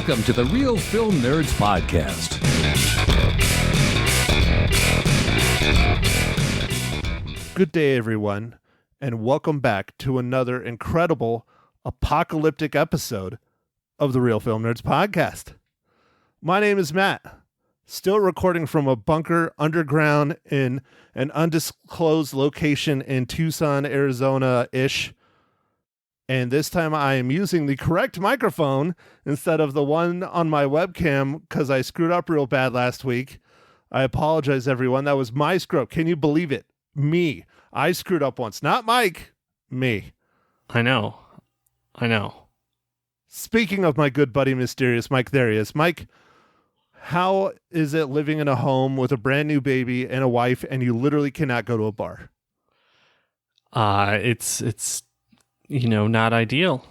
Welcome to the Real Film Nerds Podcast. Good day, everyone, and welcome back to another incredible apocalyptic episode of the Real Film Nerds Podcast. My name is Matt, still recording from a bunker underground in an undisclosed location in Tucson, Arizona-ish. And this time I am using the correct microphone instead of the one on my webcam because I screwed up real bad last week. I apologize, everyone. That was my screw up. Can you believe it? Me. I screwed up once. Not Mike. Me. I know. Speaking of my good buddy, Mysterious Mike, there he is. Mike, how is it living in a home with a brand new baby and a wife and you literally cannot go to a bar? It's not ideal.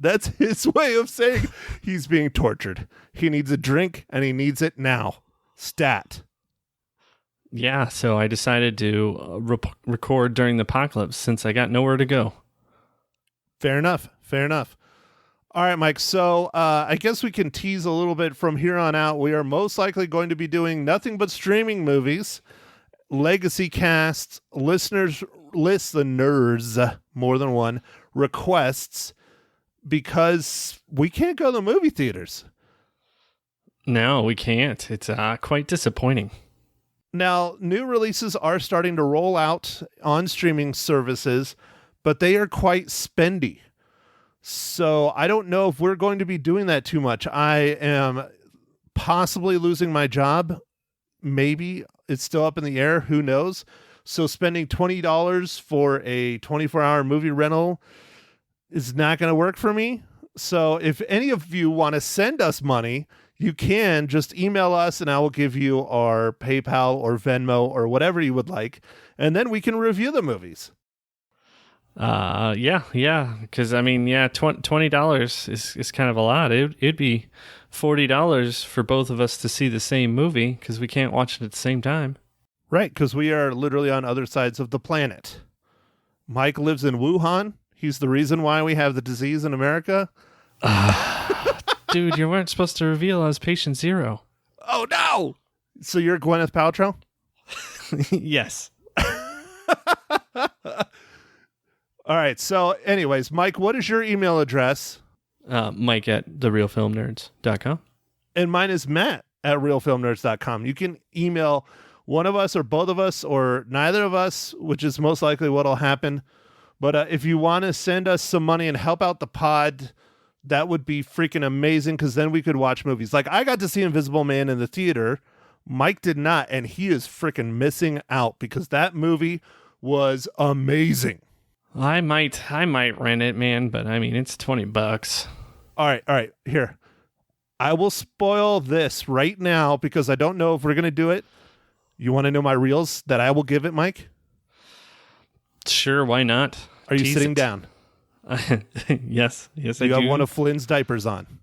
That's his way of saying he's being tortured. He needs a drink and he needs it now. Stat. Yeah, so I decided to record during the apocalypse since I got nowhere to go. Fair enough. All right, Mike. So I guess we can tease a little bit from here on out. We are most likely going to be doing nothing but streaming movies, legacy casts, listeners, more than one, requests, because we can't go to the movie theaters. No, we can't. It's quite disappointing. Now, new releases are starting to roll out on streaming services, but they are quite spendy. So I don't know if we're going to be doing that too much. I am possibly losing my job. Maybe it's still up in the air. Who knows? So spending $20 for a 24-hour movie rental is not going to work for me. So if any of you want to send us money, you can just email us and I will give you our PayPal or Venmo or whatever you would like. And then we can review the movies. Yeah. Because $20 is kind of a lot. It'd be $40 for both of us to see the same movie because we can't watch it at the same time. Right, because we are literally on other sides of the planet. Mike lives in Wuhan. He's the reason why we have the disease in America. Dude, you weren't supposed to reveal I was patient zero. Oh, no! So you're Gwyneth Paltrow? Yes. All right, so anyways, Mike, what is your email address? Mike at therealfilmnerds.com. And mine is Matt at realfilmnerds.com. You can email one of us or both of us or neither of us, which is most likely what will happen. But if you want to send us some money and help out the pod, that would be freaking amazing because then we could watch movies. Like I got to see Invisible Man in the theater. Mike did not, and he is freaking missing out because that movie was amazing. I might rent it, man, but I mean, it's $20. All right. Here. I will spoil this right now because I don't know if we're going to do it. You want to know my reels that I will give it, Mike? Sure, why not? Are you sitting down? Yes, I do. You have one of Flynn's diapers on?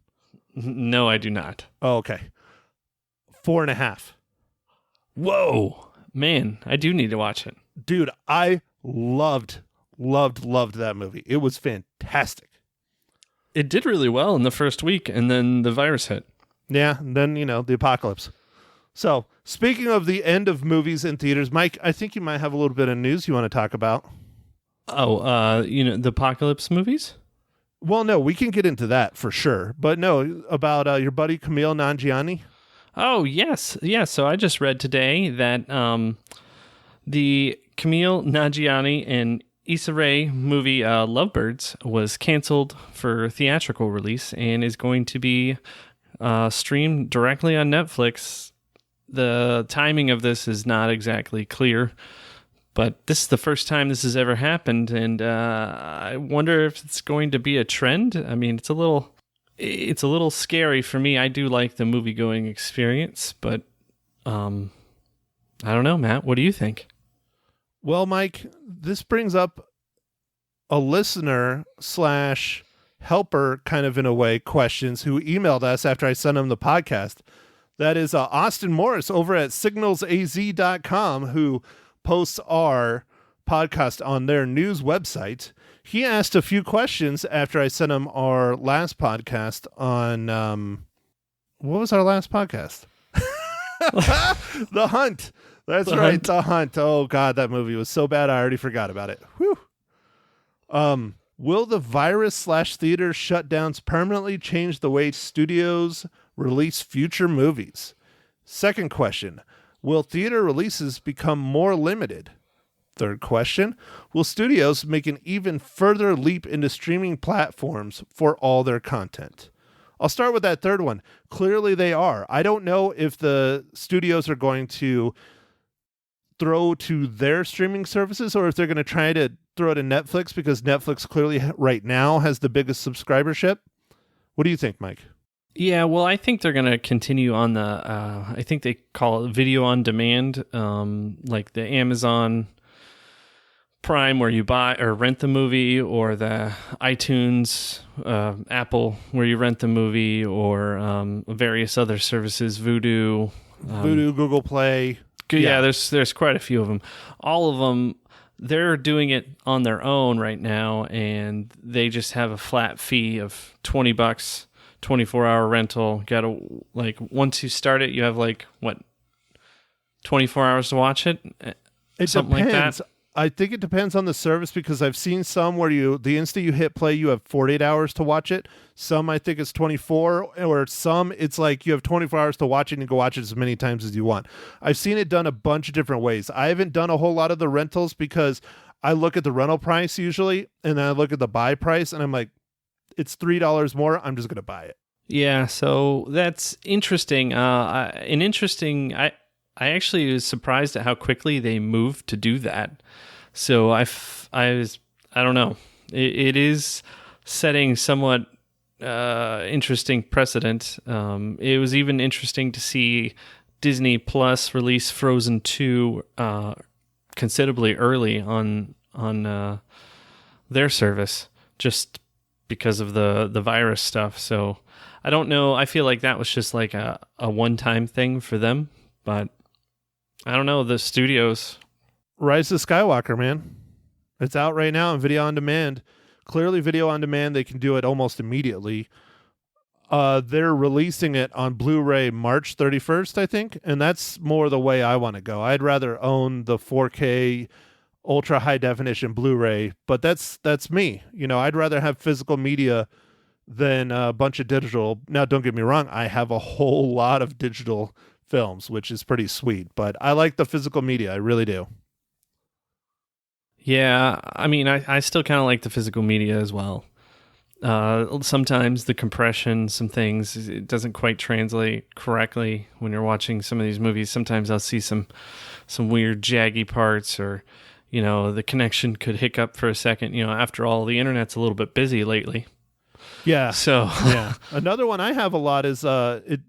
No, I do not. Oh, okay. 4.5. Whoa. Man, I do need to watch it. Dude, I loved that movie. It was fantastic. It did really well in the first week, and then the virus hit. Yeah, and then, the apocalypse. So, speaking of the end of movies in theaters, Mike, I think you might have a little bit of news you want to talk about. Oh, the apocalypse movies? Well, no, we can get into that for sure. But no, about your buddy Kumail Nanjiani. Oh, yes. Yeah, so I just read today that the Kumail Nanjiani and Issa Rae movie Lovebirds was canceled for theatrical release and is going to be streamed directly on Netflix. The timing of this is not exactly clear, but this is the first time this has ever happened, and I wonder if it's going to be a trend. I mean, it's a little scary for me. I do like the movie-going experience, but I don't know, Matt. What do you think? Well, Mike, this brings up a listener / helper, kind of in a way, questions who emailed us after I sent him the podcast. That is Austin Morris over at signalsaz.com, who posts our podcast on their news website. he asked a few questions after I sent him our last podcast on what was our last podcast? The Hunt. That's The right, Hunt. The Hunt. Oh God, that movie was so bad I already forgot about it. Whew. Will the virus/theater shutdowns permanently change the way studios release future movies? Second question, will theater releases become more limited? Third question, will studios make an even further leap into streaming platforms for all their content? I'll start with that third one. Clearly they are. I don't know if the studios are going to throw to their streaming services or if they're going to try to throw to Netflix, because Netflix clearly right now has the biggest subscribership. What do you think, Mike? Yeah, well, I think they're going to continue on the, I think they call it video on demand, like the Amazon Prime where you buy or rent the movie, or the iTunes, Apple where you rent the movie, or various other services, Vudu. Google Play. Yeah, there's quite a few of them. All of them, they're doing it on their own right now, and they just have a flat fee of $20, 24-hour rental. Got to, like, once you start it, you have 24 hours to watch it. It Something depends. like that. I think it depends on the service, because I've seen some where the instant you hit play, you have 48 hours to watch it. Some I think it's 24, or some it's like you have 24 hours to watch it and you can watch it as many times as you want. I've seen it done a bunch of different ways. I haven't done a whole lot of the rentals because I look at the rental price usually, and then I look at the buy price, and I'm like, it's $3 more. I'm just going to buy it. Yeah, so that's interesting. I actually was surprised at how quickly they moved to do that. So I don't know. It is setting somewhat interesting precedent. It was even interesting to see Disney Plus release Frozen 2 considerably early on their service, just because of the virus stuff. So I don't know. I feel like that was just like a one-time thing for them, but I don't know. The studios. Rise of Skywalker, man. It's out right now on video on demand. Clearly video on demand, they can do it almost immediately. They're releasing it on Blu-ray March 31st, I think, and that's more the way I want to go. I'd rather own the 4K ultra high definition Blu-ray, but that's me. I'd rather have physical media than a bunch of digital. Now, don't get me wrong, I have a whole lot of digital films, which is pretty sweet, but I like the physical media. I really do. Yeah, I mean, I still kind of like the physical media as well. Sometimes the compression, some things, it doesn't quite translate correctly when you're watching some of these movies. Sometimes I'll see some weird jaggy parts, or the connection could hiccup for a second. After all, the internet's a little bit busy lately. Yeah. So yeah. Another one I have a lot is I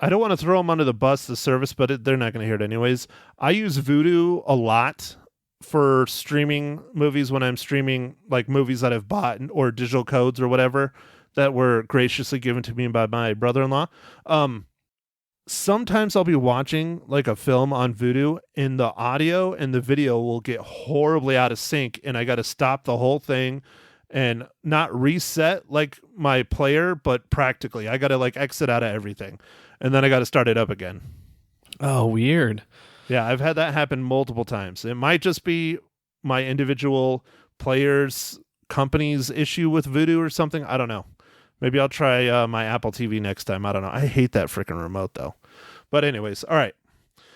don't want to throw them under the bus, the service, but they're not going to hear it anyways. I use Vudu a lot for streaming movies when I'm streaming like movies that I've bought or digital codes or whatever that were graciously given to me by my brother-in-law. Sometimes I'll be watching like a film on Vudu and the audio and the video will get horribly out of sync, and I got to stop the whole thing and not reset like my player, but practically I got to like exit out of everything, and then I got to start it up again. Oh, weird. Yeah, I've had that happen multiple times. It might just be my individual players' company's issue with Vudu or something. I don't know. Maybe I'll try my Apple TV next time. I don't know. I hate that freaking remote, though. But anyways, all right.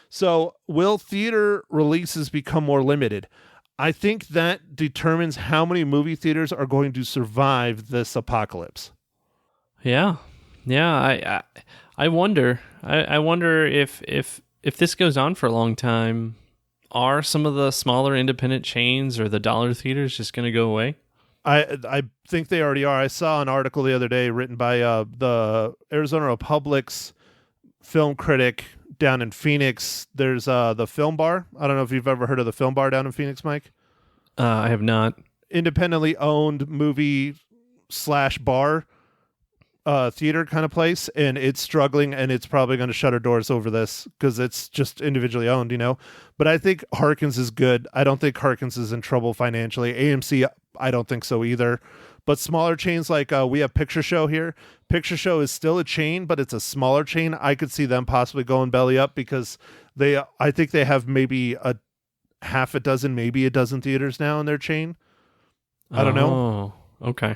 So will theater releases become more limited? I think that determines how many movie theaters are going to survive this apocalypse. Yeah. I wonder. I wonder if this goes on for a long time, are some of the smaller independent chains or the dollar theaters just going to go away? I think they already are. I saw an article the other day written by the Arizona Republic's film critic down in Phoenix. There's the Film Bar. I don't know if you've ever heard of the Film Bar down in Phoenix, Mike. I have not. Independently owned movie /bar. theater kind of place, and it's struggling, and it's probably going to shut her doors over this because it's just individually owned, But I think Harkins is good. I don't think Harkins is in trouble financially. AMC, I don't think so either. But smaller chains like we have Picture Show here. Picture Show is still a chain, but it's a smaller chain. I could see them possibly going belly up because I think they have maybe a half a dozen, maybe a dozen theaters now in their chain. I don't know. Oh, okay.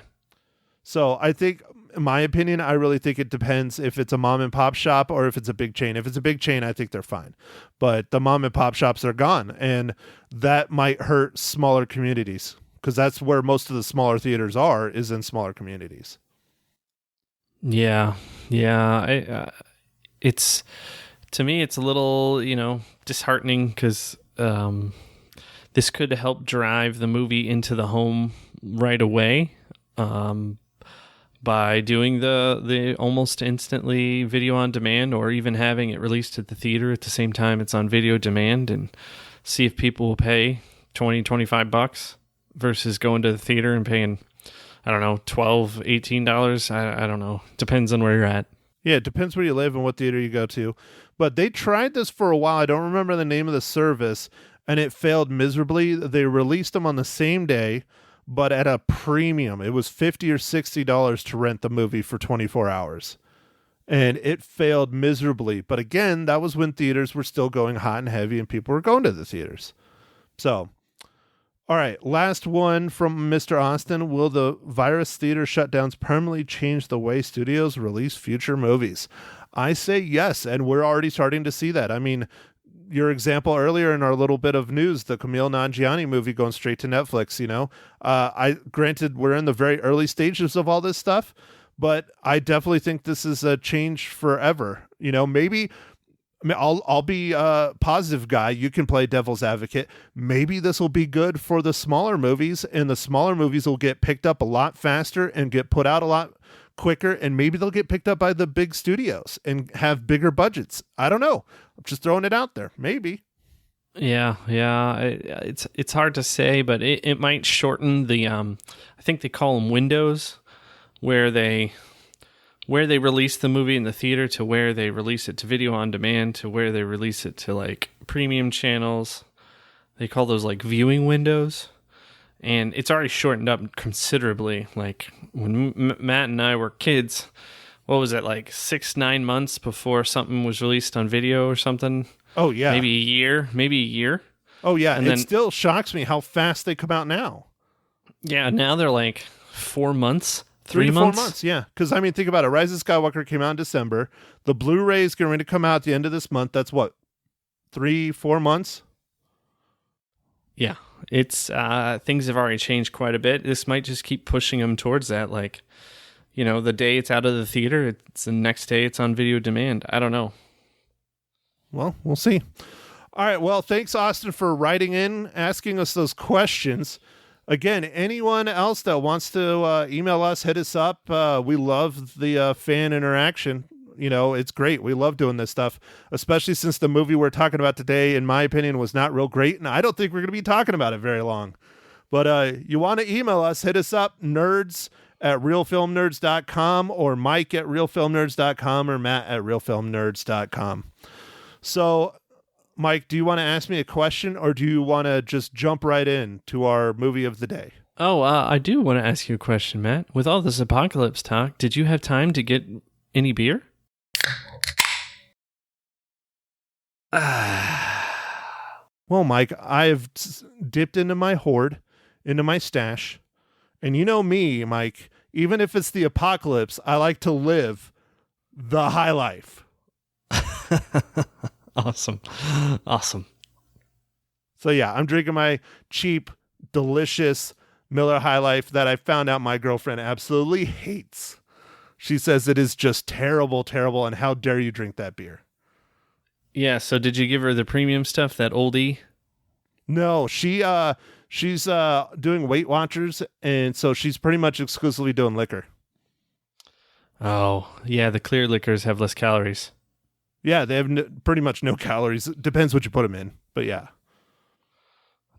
So I think, in my opinion, I really think it depends if it's a mom and pop shop or if it's a big chain. If it's a big chain, I think they're fine. But the mom and pop shops are gone, and that might hurt smaller communities because that's where most of the smaller theaters is in smaller communities. Yeah. It's, to me, it's a little, disheartening because this could help drive the movie into the home right away. By doing the almost instantly video on demand, or even having it released at the theater at the same time it's on video demand, and see if people will pay $20-$25 versus going to the theater and paying, I don't know, $12-$18. I don't know. Depends on where you're at. Yeah, it depends where you live and what theater you go to. But they tried this for a while. I don't remember the name of the service, and it failed miserably. They released them on the same day, but at a premium. It was $50 or $60 to rent the movie for 24 hours. And it failed miserably. But again, that was when theaters were still going hot and heavy and people were going to the theaters. So, all right, last one from Mr. Austin. Will the virus theater shutdowns permanently change the way studios release future movies? I say yes, and we're already starting to see that. I mean, your example earlier in our little bit of news, the Kumail Nanjiani movie going straight to Netflix, granted we're in the very early stages of all this stuff, but I definitely think this is a change forever. Maybe I'll be a positive guy. You can play devil's advocate. Maybe this will be good for the smaller movies, and the smaller movies will get picked up a lot faster and get put out a lot quicker, and maybe they'll get picked up by the big studios and have bigger budgets. I don't know. I'm just throwing it out there. Maybe. Yeah. It's hard to say, but it might shorten the I think they call them windows, where they release the movie in the theater to where they release it to video on demand to where they release it to like premium channels. They call those like viewing windows. And it's already shortened up considerably. Like when Matt and I were kids, what was it, like 6-9 months before something was released on video or something? Oh, yeah. Maybe a year. Oh, yeah. And it then, still shocks me how fast they come out now. Yeah, now they're like 4 months, 3 months. 4 months, yeah. Because, I mean, think about it. Rise of Skywalker came out in December. The Blu-ray is going to come out at the end of this month. That's what, 3-4 months? Yeah. It's things have already changed quite a bit. This might just keep pushing them towards that. Like, the day it's out of the theater, it's the next day it's on video demand. I don't know. Well, we'll see. All right. Well, thanks, Austin, for writing in, asking us those questions. Again, anyone else that wants to email us, hit us up. We love the fan interaction. It's great. We love doing this stuff, especially since the movie we're talking about today, in my opinion, was not real great. And I don't think we're going to be talking about it very long. But you want to email us, hit us up, nerds@realfilmnerds.com, or Mike@realfilmnerds.com, or Matt@realfilmnerds.com. So, Mike, do you want to ask me a question, or do you want to just jump right in to our movie of the day? Oh, I do want to ask you a question, Matt. With all this apocalypse talk, did you have time to get any beer? Well, Mike, I've dipped into my hoard, into my stash, and you know me, Mike, even if it's the apocalypse, I like to live the high life. Awesome. So yeah, I'm drinking my cheap, delicious Miller High Life that I found out my girlfriend absolutely hates. She says it is just terrible, and how dare you drink that beer? Yeah, so did you give her the premium stuff, that oldie? No, she's doing Weight Watchers, and so she's pretty much exclusively doing liquor. Oh, yeah, the clear liquors have less calories. Yeah, they have pretty much no calories. Depends what you put them in, but yeah.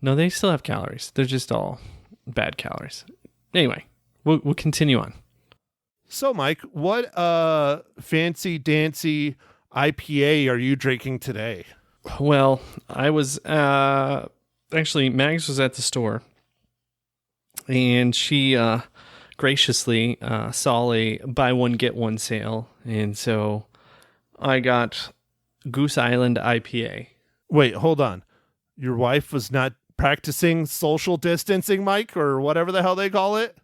No, they still have calories. They're just all bad calories. Anyway, we'll continue on. So, Mike, what fancy dancy IPA are you drinking today? Well, I was actually Mags was at the store, and she graciously saw a buy one get one sale, and so I got Goose Island IPA. Wait, hold on. Your wife was not practicing social distancing, Mike, or whatever the hell they call it?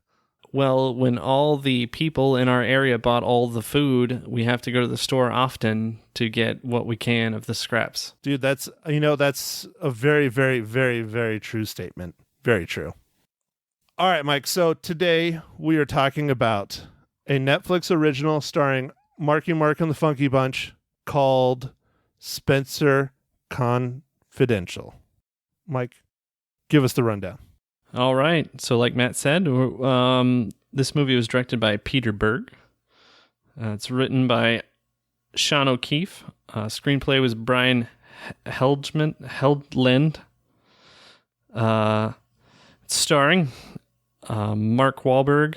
Well, when all the people in our area bought all the food, we have to go to the store often to get what we can of the scraps. Dude, that's a very, very, very, very true statement. Very true. All right, Mike. So today we are talking about a Netflix original starring Marky Mark and the Funky Bunch called Spenser Confidential. Mike, give us the rundown. All right. So like Matt said, this movie was directed by Peter Berg. It's written by Sean O'Keefe. Screenplay was Brian Heldland. It's starring Mark Wahlberg,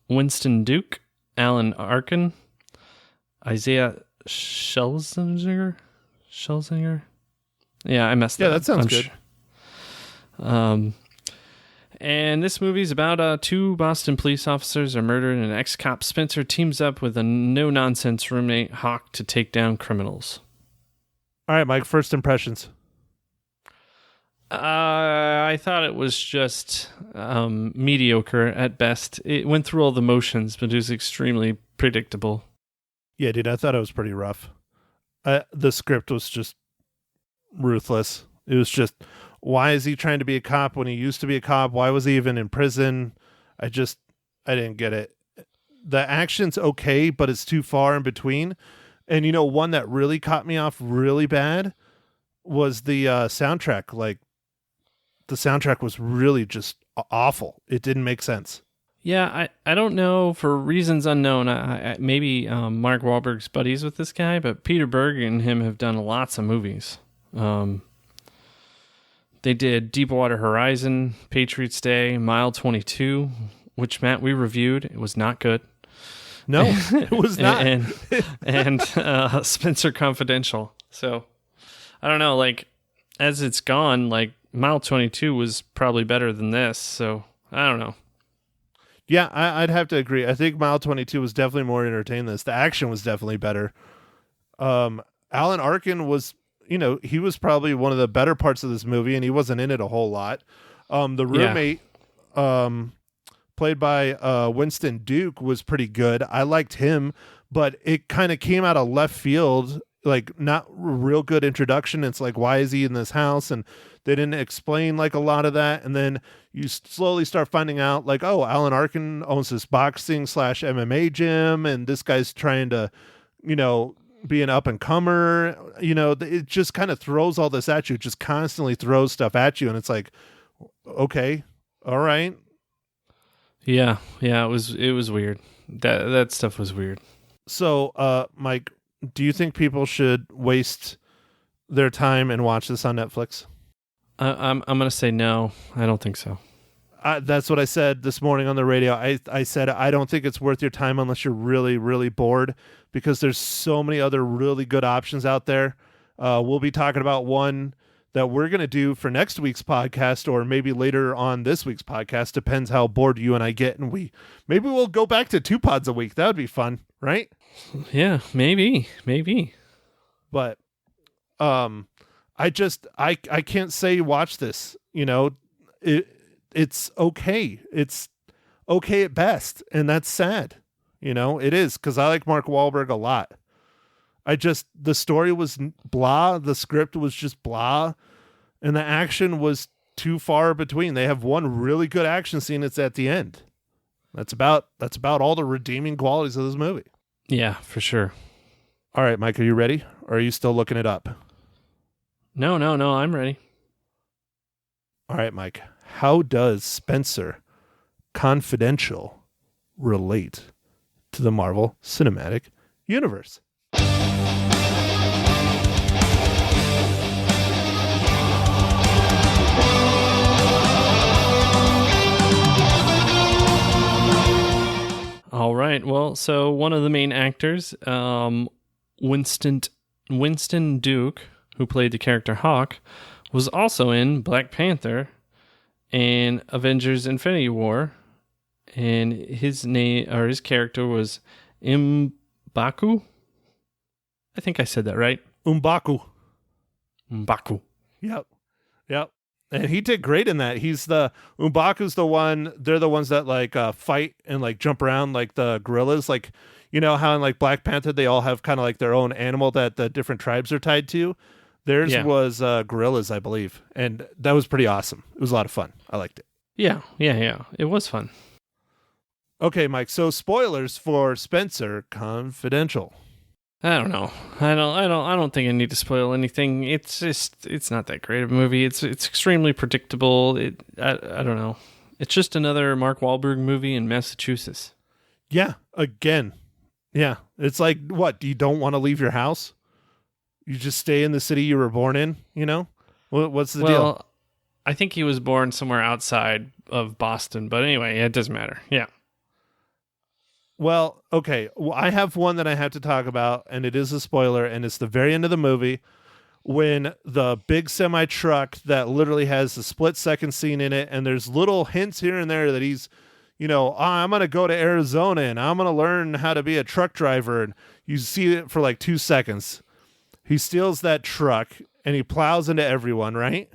Winston Duke, Alan Arkin, Isaiah Schlesinger. Yeah, I messed that up. Yeah, that sounds good. And this movie is about two Boston police officers are murdered, and an ex-cop, Spenser, teams up with a no-nonsense roommate, Hawk, to take down criminals. All right, Mike, first impressions. I thought it was just mediocre at best. It went through all the motions, but it was extremely predictable. Yeah, dude, I thought it was pretty rough. The script was just ruthless. It was just, why is he trying to be a cop when he used to be a cop? Why was he even in prison? I didn't get it. The action's okay, but it's too far in between. And one that really caught me off really bad was the soundtrack. Like, the soundtrack was really just awful. It didn't make sense. Yeah, I don't know, for reasons unknown. Maybe Mark Wahlberg's buddies with this guy, but Peter Berg and him have done lots of movies. They did Deepwater Horizon, Patriots Day, Mile 22, which, Matt, we reviewed. It was not good. No, it was not. and Spenser Confidential. So, I don't know, like, as it's gone, like, Mile 22 was probably better than this, so I don't know. Yeah, I'd have to agree. I think Mile 22 was definitely more entertaining than this. The action was definitely better. Alan Arkin was, he was probably one of the better parts of this movie, and he wasn't in it a whole lot. The roommate, played by Winston Duke, was pretty good. I liked him, but it kind of came out of left field, like not real good introduction. It's like, why is he in this house? And they didn't explain like a lot of that. And then you slowly start finding out like, oh, Alan Arkin owns this boxing / MMA gym, and this guy's trying to, be an up and comer. It just kind of throws all this at you. It just constantly throws stuff at you. And it's like, okay, all right. Yeah. It was weird. That stuff was weird. So, Mike, do you think people should waste their time and watch this on Netflix? I'm going to say no. I don't think so. That's what I said this morning on the radio. I said, I don't think it's worth your time unless you're really, really bored, because there's so many other really good options out there. We'll be talking about one that we're going to do for next week's podcast, or maybe later on this week's podcast. Depends how bored you and I get. And maybe we'll go back to 2 pods a week. That would be fun, right? Yeah, maybe. But I can't say watch this. It's okay. It's okay at best, and that's sad. It is, because I like Mark Wahlberg a lot. The story was blah, the script was just blah, and the action was too far between. They have one really good action scene. It's at the end. That's about all the redeeming qualities of this movie. Yeah, for sure. All right, Mike, are you ready? Or are you still looking it up? No, I'm ready. All right, Mike. How does Spenser Confidential relate to the Marvel Cinematic Universe? All right. right. Well, so one of the main actors, Winston Duke, who played the character Hawk, was also in Black Panther and Avengers Infinity War. And his character was M'Baku. I think I said that right. M'Baku. M'Baku. Yep. And he did great in that. M'Baku's the one, they're the ones that like fight and like jump around like the gorillas. Like, you know how in like Black Panther, they all have kind of like their own animal that the different tribes are tied to. Theirs was gorillas, I believe. And that was pretty awesome. It was a lot of fun. I liked it. Yeah. It was fun. Okay, Mike. So spoilers for Spenser Confidential. I don't know. I don't think I need to spoil anything. It's not that great of a movie. It's extremely predictable. I don't know. It's just another Mark Wahlberg movie in Massachusetts. Yeah, again. Yeah. It's like, what? You don't want to leave your house? You just stay in the city you were born in, you know? What's the deal? I think he was born somewhere outside of Boston, but anyway, it doesn't matter. Yeah. Well, okay. Well, I have one that I have to talk about, and it is a spoiler, and it's the very end of the movie when the big semi truck that literally has a split-second scene in it, and there's little hints here and there that he's, you know, I'm going to go to Arizona, and I'm going to learn how to be a truck driver, and you see it for like 2 seconds. He steals that truck, and he plows into everyone, right?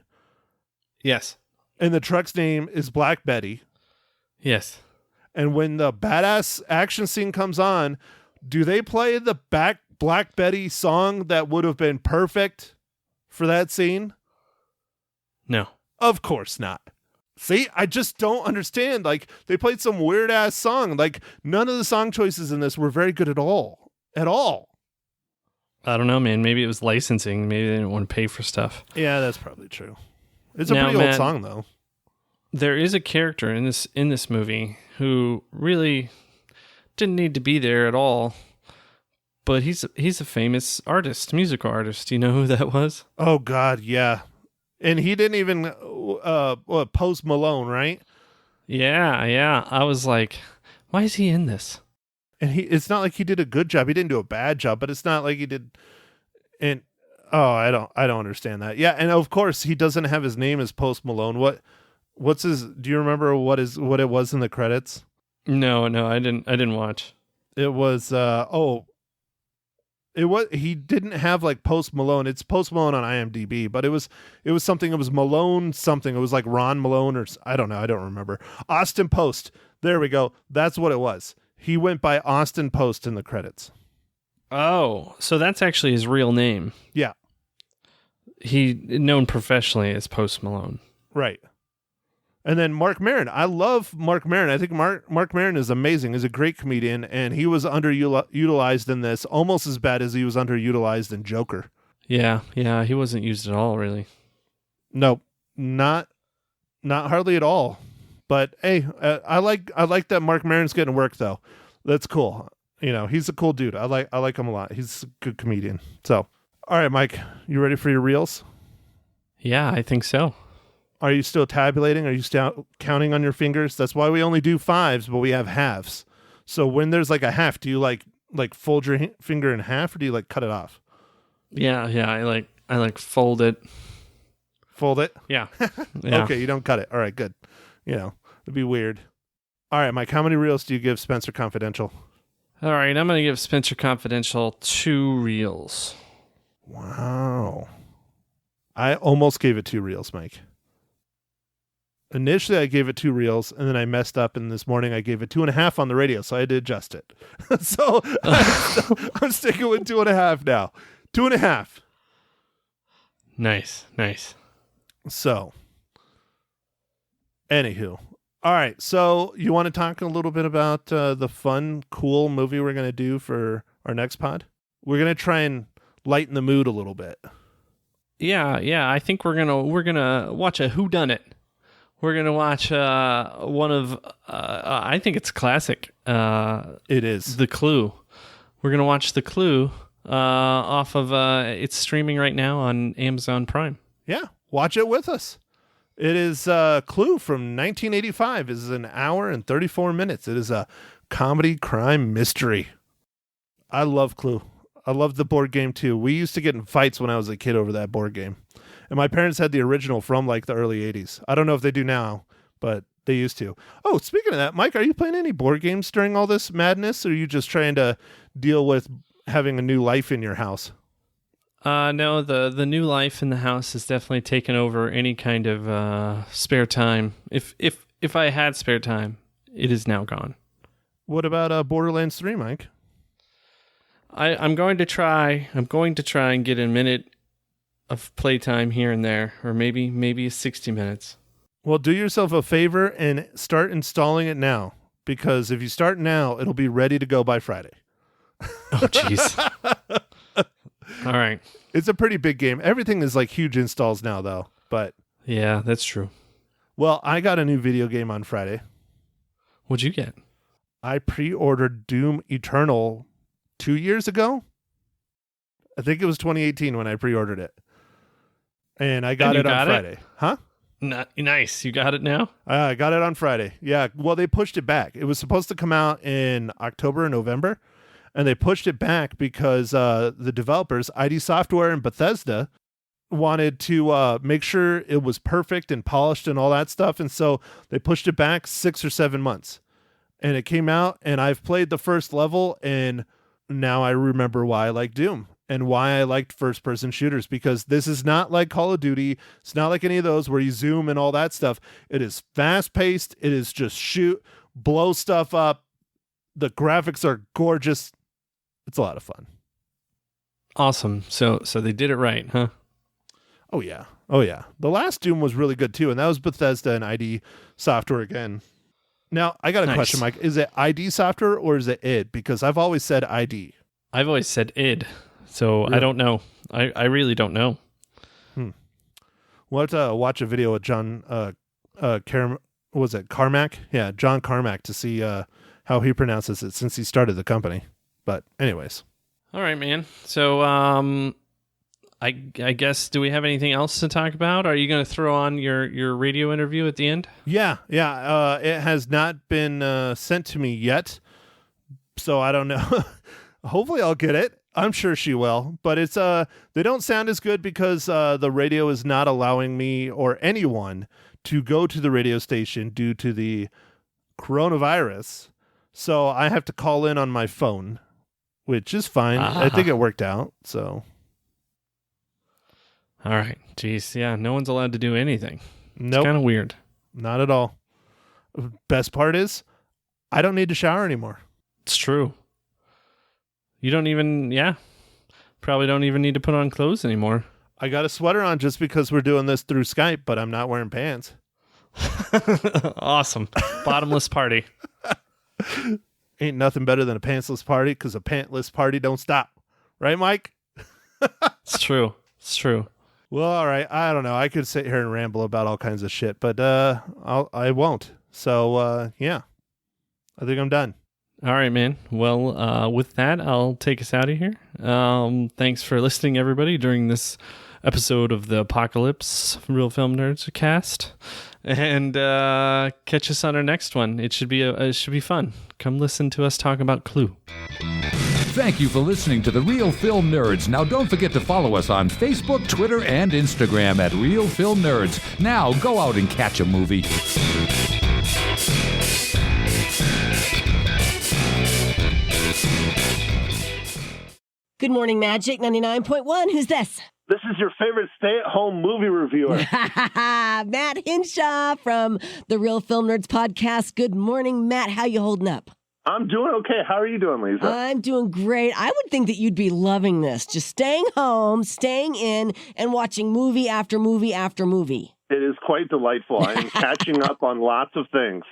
Yes. And the truck's name is Black Betty. Yes. And when the badass action scene comes on, do they play the Black Betty song that would have been perfect for that scene? No. Of course not. See, I just don't understand. Like, they played some weird ass song. Like, none of the song choices in this were very good at all. At all. I don't know, man. Maybe it was licensing. Maybe they didn't want to pay for stuff. Yeah, that's probably true. It's a pretty old song, though. There is a character in this movie who really didn't need to be there at all, but he's a famous artist, musical artist. Do you know who that was? Oh God, yeah. And he didn't even Post Malone, right? Yeah. I was like, why is he in this? And it's not like he did a good job. He didn't do a bad job, but it's not like he did. And I don't understand that. Yeah, and of course he doesn't have his name as Post Malone. What's his? Do you remember what it was in the credits? No, I didn't watch. It was he didn't have like Post Malone. It's Post Malone on IMDb, but it was something. It was Malone something. It was like Ron Malone or I don't know. I don't remember. Austin Post. There we go. That's what it was. He went by Austin Post in the credits. Oh, so that's actually his real name. Yeah. He known professionally as Post Malone. Right. And then Mark Maron. I love Mark Maron. I think Mark Maron is amazing. He's a great comedian, and he was underutilized in this, almost as bad as he was underutilized in Joker. Yeah, he wasn't used at all, really. Nope, not hardly at all. But hey, I like that Mark Maron's getting work though. That's cool. You know, he's a cool dude. I like him a lot. He's a good comedian. So, all right, Mike, you ready for your reels? Yeah, I think so. Are you still tabulating? Are you still counting on your fingers? That's why we only do fives, but we have halves. So when there's like a half, do you like fold your finger in half, or do you like cut it off? Yeah. I like fold it. Fold it? Yeah. Okay, you don't cut it. All right, good. You know, it'd be weird. All right, Mike, how many reels do you give Spenser Confidential? All right, I'm going to give Spenser Confidential 2 reels. Wow. I almost gave it 2 reels, Mike. Initially, I gave it 2 reels, and then I messed up, and this morning I gave it 2.5 on the radio, so I had to adjust it. So I'm sticking with 2.5 now. 2.5. Nice. So, anywho. All right, so you want to talk a little bit about the fun, cool movie we're going to do for our next pod? We're going to try and lighten the mood a little bit. Yeah, I think we're gonna watch a whodunit. We're gonna watch one of I think it's classic. It is The Clue. We're gonna watch The Clue off of it's streaming right now on Amazon Prime. Yeah, watch it with us. It is Clue from 1985. It is an hour and 34 minutes. It is a comedy, crime, mystery. I love Clue. I love the board game too. We used to get in fights when I was a kid over that board game. And my parents had the original from like the early 80s. I don't know if they do now, but they used to. Oh, speaking of that, Mike, are you playing any board games during all this madness? Or are you just trying to deal with having a new life in your house? No, the new life in the house has definitely taken over any kind of spare time. If I had spare time, it is now gone. What about Borderlands 3, Mike? I'm going to try and get a minute of playtime here and there, or maybe 60 minutes. Well, do yourself a favor and start installing it now, because if you start now, it'll be ready to go by Friday. Oh, jeez. All right. It's a pretty big game. Everything is like huge installs now, though. But yeah, that's true. Well, I got a new video game on Friday. What'd you get? I pre-ordered Doom Eternal 2 years ago. I think it was 2018 when I pre-ordered it. And I got it on Friday. Huh? Nice. You got it now? I got it on Friday. Yeah. Well, they pushed it back. It was supposed to come out in October and November. And they pushed it back because the developers, ID Software and Bethesda, wanted to make sure it was perfect and polished and all that stuff. And so they pushed it back 6 or 7 months. And it came out, and I've played the first level, and now I remember why I like Doom and why I liked first-person shooters, because this is not like Call of Duty. It's not like any of those where you zoom and all that stuff. It is fast-paced. It is just shoot, blow stuff up. The graphics are gorgeous. It's a lot of fun. Awesome. So they did it right, huh? Oh, yeah. Oh, yeah. The last Doom was really good, too, and that was Bethesda and ID Software again. Now, I got a question, Mike. Is it ID Software or is it id? Because I've always said ID. I've always said id, so really? I don't know. I really don't know. We'll have to watch a video with John Carmack? Yeah, John Carmack, to see how he pronounces it since he started the company. But anyways. All right, man. So I guess, do we have anything else to talk about? Are you going to throw on your radio interview at the end? Yeah. It has not been sent to me yet, so I don't know. Hopefully I'll get it. I'm sure she will. But it's they don't sound as good because the radio is not allowing me or anyone to go to the radio station due to the coronavirus. So I have to call in on my phone, which is fine. I think it worked out, so... All right. Jeez. Yeah. No one's allowed to do anything. Nope. It's kind of weird. Not at all. Best part is I don't need to shower anymore. It's true. You don't even, probably don't even need to put on clothes anymore. I got a sweater on just because we're doing this through Skype, but I'm not wearing pants. Awesome. Bottomless party. Ain't nothing better than a pantsless party, because a pantless party don't stop. Right, Mike? It's true. It's true. Well, all right. I don't know. I could sit here and ramble about all kinds of shit, but I won't. So, yeah. I think I'm done. All right, man. Well, with that, I'll take us out of here. Thanks for listening, everybody, during this episode of the Apocalypse Real Film Nerds cast. And catch us on our next one. It should be fun. Come listen to us talk about Clue. Thank you for listening to The Real Film Nerds. Now, don't forget to follow us on Facebook, Twitter, and Instagram at Real Film Nerds. Now, go out and catch a movie. Good morning, Magic 99.1. Who's this? This is your favorite stay-at-home movie reviewer. Matt Hinshaw from the Real Film Nerds podcast. Good morning, Matt. How you holding up? I'm doing okay. How are you doing, Lisa? I'm doing great. I would think that you'd be loving this. Just staying home, staying in, and watching movie after movie after movie. It is quite delightful. I am catching up on lots of things.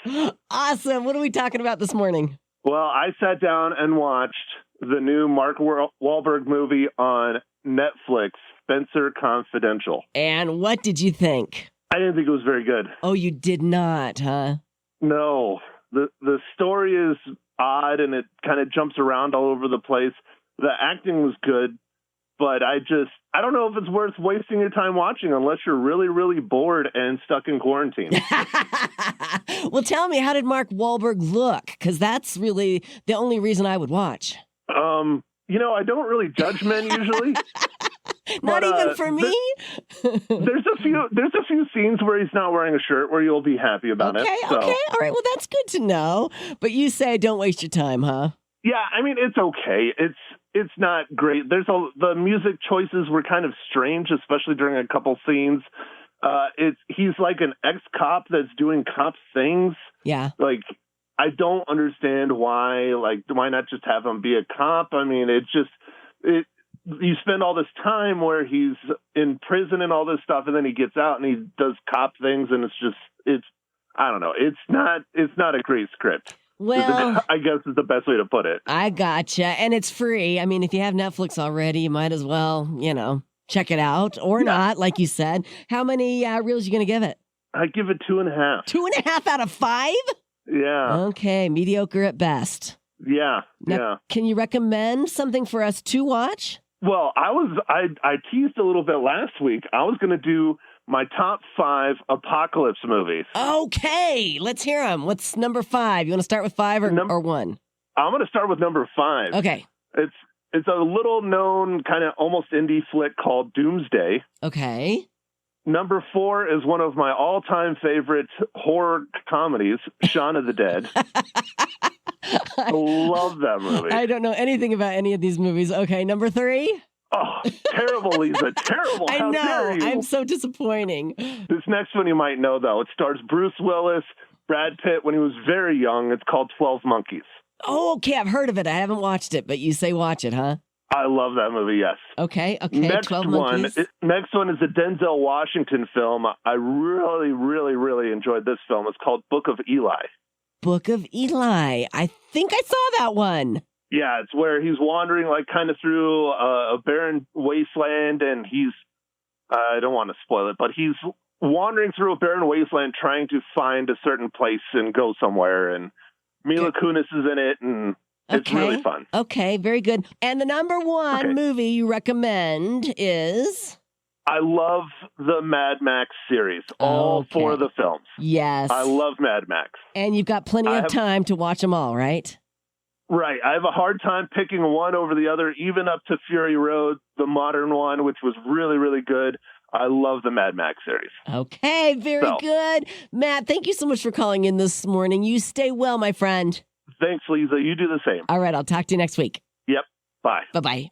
Awesome. What are we talking about this morning? Well, I sat down and watched the new Mark Wahlberg movie on Netflix, Spenser Confidential. And what did you think? I didn't think it was very good. Oh, you did not, huh? No. The story is odd, and it kind of jumps around all over the place. The acting was good. But I don't know if it's worth wasting your time watching unless you're really, really bored and stuck in quarantine. Well, tell me, how did Mark Wahlberg look? Because that's really the only reason I would watch. I don't really judge men usually. Not even for me? There's a few scenes where he's not wearing a shirt where you'll be happy about it. Okay, all right. Well, that's good to know. But you say don't waste your time, huh? Yeah, I mean, it's okay. It's not great. The music choices were kind of strange, especially during a couple scenes. He's like an ex-cop that's doing cop things. Yeah. Like, I don't understand why. Like, why not just have him be a cop? I mean, you spend all this time where he's in prison and all this stuff, and then he gets out and he does cop things, and I don't know. It's not a great script. Well, I guess is the best way to put it. I gotcha. And it's free. I mean, if you have Netflix already, you might as well, check it out or not, like you said. How many reels are you going to give it? I give it 2.5. 2.5 out of 5? Yeah. Okay. Mediocre at best. Yeah. Now, yeah. Can you recommend something for us to watch? Well, I teased a little bit last week. I was going to do my top 5 apocalypse movies. Okay, let's hear them. What's number 5? You want to start with 5 or 1? I'm going to start with number 5. Okay. It's a little known kind of almost indie flick called Doomsday. Okay. Number 4 is one of my all-time favorite horror comedies, Shaun of the Dead. I love that movie. I don't know anything about any of these movies. Okay, number 3? Oh, terrible, Lisa. Terrible. I How know. dare you? I'm so disappointing. This next one you might know, though. It stars Bruce Willis, Brad Pitt when he was very young. It's called 12 Monkeys. Oh, okay. I've heard of it. I haven't watched it, but you say watch it, huh? I love that movie, yes. Okay. Next 12 one, Monkeys. next one is a Denzel Washington film. I really, really, really enjoyed this film. It's called Book of Eli. Book of Eli. I think I saw that one. Yeah, it's where he's wandering like kind of through a barren wasteland, and I don't want to spoil it, but he's wandering through a barren wasteland trying to find a certain place and go somewhere, and Mila Kunis is in it, and it's really fun. Okay, very good. And the number 1 movie you recommend is? I love the Mad Max series, all 4 of the films. Yes. I love Mad Max. And you've got plenty of time to watch them all, right? Right. I have a hard time picking one over the other, even up to Fury Road, the modern one, which was really, really good. I love the Mad Max series. Okay, very good. Matt, thank you so much for calling in this morning. You stay well, my friend. Thanks, Lisa. You do the same. All right, I'll talk to you next week. Yep. Bye. Bye-bye.